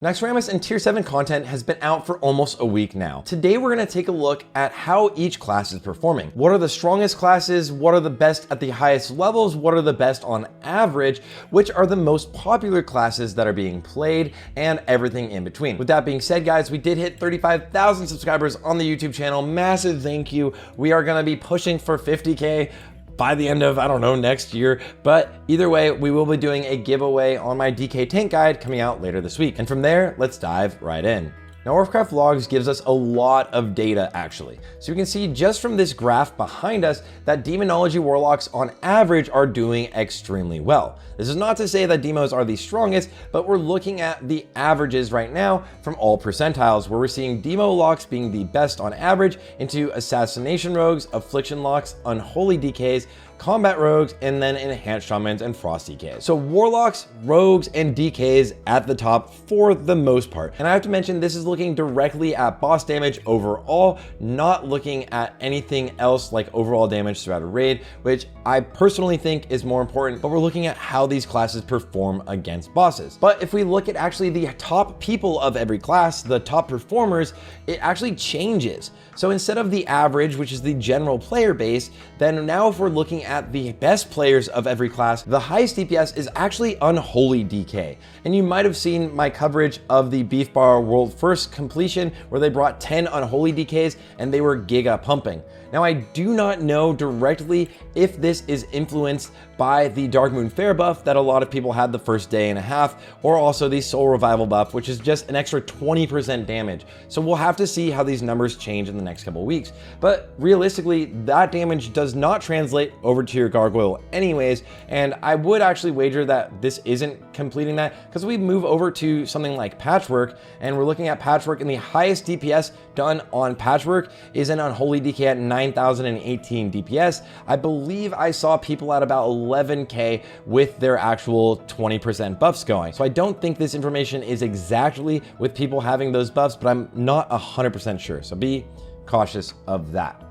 Naxx and Tier 7 content has been out for almost a week now. Today we're going to take a look at how each class is performing. What are the strongest classes? What are the best at the highest levels? What are the best on average? Which are the most popular classes that are being played? And everything in between. With that being said, guys, we did hit 35,000 subscribers on the YouTube channel. Massive thank you. We are going to be pushing for 50K by the end of, I don't know, next year. But either way, we will be doing a giveaway on my DK tank guide coming out later this week. And from there, let's dive right in. Now, Warcraft Logs gives us a lot of data actually. So you can see just from this graph behind us that Demonology Warlocks on average are doing extremely well. This is not to say that demos are the strongest, but we're looking at the averages right now from all percentiles, where we're seeing Demo Locks being the best on average into Assassination Rogues, Affliction Locks, Unholy Dks, Combat Rogues, and then Enhanced Shamans and Frost DKs. So Warlocks, Rogues, and DKs at the top for the most part. And I have to mention, this is looking directly at boss damage overall, not looking at anything else like overall damage throughout a raid, which I personally think is more important, but we're looking at how these classes perform against bosses. But if we look at actually the top people of every class, the top performers, it actually changes. So instead of the average, which is the general player base, then now if we're looking at the best players of every class, the highest DPS is actually Unholy Dk. And you might have seen my coverage of the Beef Bar World First completion, where they brought 10 Unholy DKs and they were giga pumping. Now, I do not know directly if this is influenced by the Darkmoon Fair buff that a lot of people had the first day and a half, or also the Soul Revival buff, which is just an extra 20% damage. So we'll have to see how these numbers change in the next couple of weeks. But realistically, that damage does not translate over to your Gargoyle anyways, and I would actually wager that this isn't completing that, because we move over to something like Patchwork, and we're looking at Patchwork, and the highest DPS done on Patchwork is an Unholy DK at 9,018 DPS. I believe I saw people at about 11K with their actual 20% buffs going. So I don't think this information is exactly with people having those buffs, but I'm not 100% sure. So be cautious of that.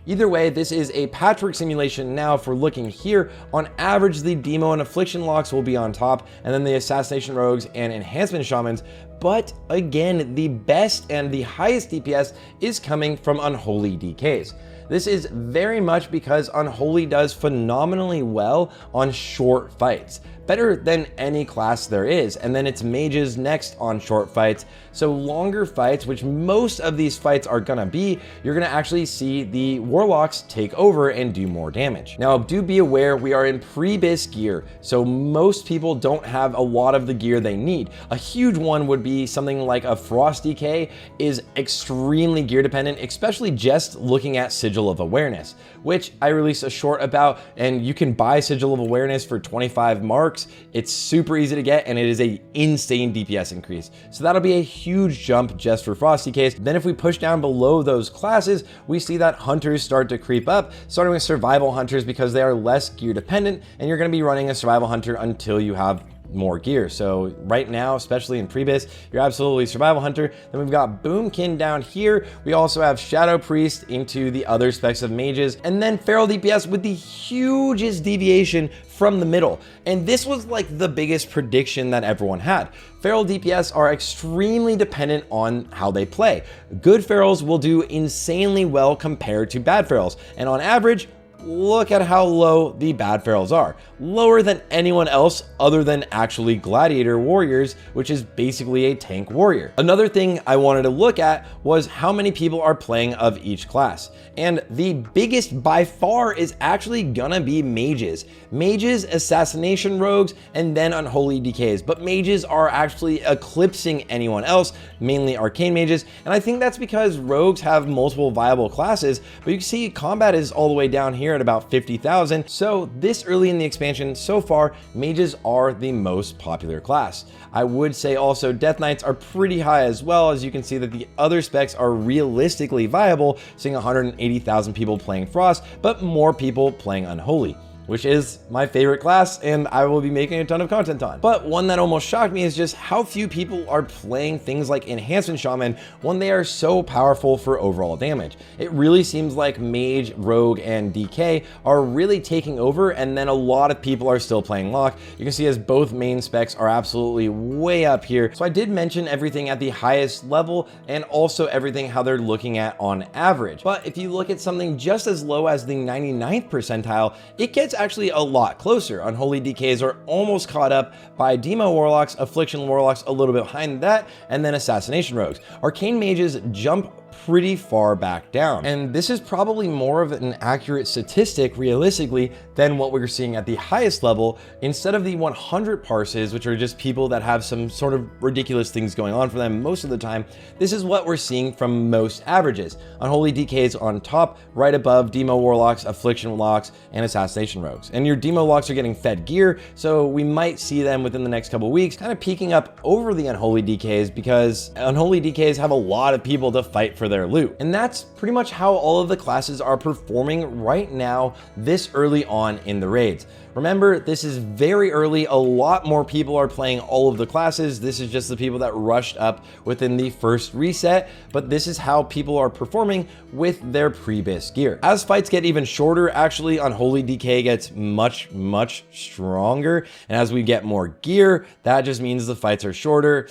Either way, this is a patchwork simulation now. If we're looking here, on average, the Demo and Affliction Locks will be on top, and then the Assassination Rogues and Enhancement Shamans. But again, the best and the highest DPS is coming from Unholy DKs. This is very much because Unholy does phenomenally well on short fights, better than any class there is. And then it's mages next on short fights. So longer fights, which most of these fights are gonna be, you're gonna actually see the Warlocks take over and do more damage. Now, do be aware, we are in pre-bis gear, so most people don't have a lot of the gear they need. A huge one would be something like a Frost DK is extremely gear dependent, especially just looking at Sigil of Awareness, which I released a short about, and you can buy Sigil of Awareness for 25 marks. It's super easy to get, and it is a insane DPS increase. So that'll be a huge jump just for Frost DKs. Then if we push down below those classes, we see that Hunters start to creep up, starting with Survival Hunters because they are less gear dependent, and you're gonna be running a Survival Hunter until you have more gear. So right now, especially in pre-bis, you're absolutely Survival Hunter. Then we've got Boomkin down here. We also have Shadow Priest into the other specs of mages, and then Feral DPS with the hugest deviation from the middle. And this was like the biggest prediction that everyone had. Feral DPS are extremely dependent on how they play. Good Ferals will do insanely well compared to bad Ferals, and on average, look at how low the bad Ferals are. Lower than anyone else other than actually Gladiator Warriors, which is basically a tank warrior. Another thing I wanted to look at was how many people are playing of each class. And the biggest by far is actually gonna be mages. Mages, Assassination Rogues, and then Unholy DKs. But mages are actually eclipsing anyone else, mainly Arcane Mages. And I think that's because Rogues have multiple viable classes, but you can see combat is all the way down here at about 50,000. So this early in the expansion so far, mages are the most popular class. I would say also Death Knights are pretty high as well, as you can see that the other specs are realistically viable, seeing 180,000 people playing Frost, but more people playing Unholy. which is my favorite class and I will be making a ton of content on. But one that almost shocked me is just how few people are playing things like Enhancement Shaman when they are so powerful for overall damage. It really seems like Mage, Rogue, and DK are really taking over, and then a lot of people are still playing Lock. You can see as both main specs are absolutely way up here. So I did mention everything at the highest level and also everything how they're looking at on average. But if you look at something just as low as the 99th percentile, it gets actually a lot closer. Unholy DKs are almost caught up by Demo Warlocks, Affliction Warlocks a little bit behind that, and then Assassination Rogues. Arcane Mages jump pretty far back down. And this is probably more of an accurate statistic realistically than what we're seeing at the highest level. Instead of the 100 parses, which are just people that have some sort of ridiculous things going on for them most of the time, this is what we're seeing from most averages. Unholy DKs on top, right above Demo Warlocks, Affliction Locks, and Assassination Rogues. And your Demo Locks are getting fed gear, so we might see them within the next couple weeks kind of peaking up over the Unholy DKs, because Unholy DKs have a lot of people to fight for their loot. And that's pretty much how all of the classes are performing right now this early on in the raids. Remember, this is very early. A lot more people are playing all of the classes. This is just the people that rushed up within the first reset, but this is how people are performing with their pre-bis gear. As fights get even shorter, actually, Unholy DK gets much stronger. And as we get more gear, that just means the fights are shorter.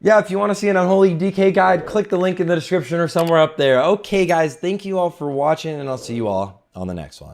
Yeah, if you want to see an Unholy DK guide, click the link in the description or somewhere up there. Okay, guys, thank you all for watching, and I'll see you all on the next one.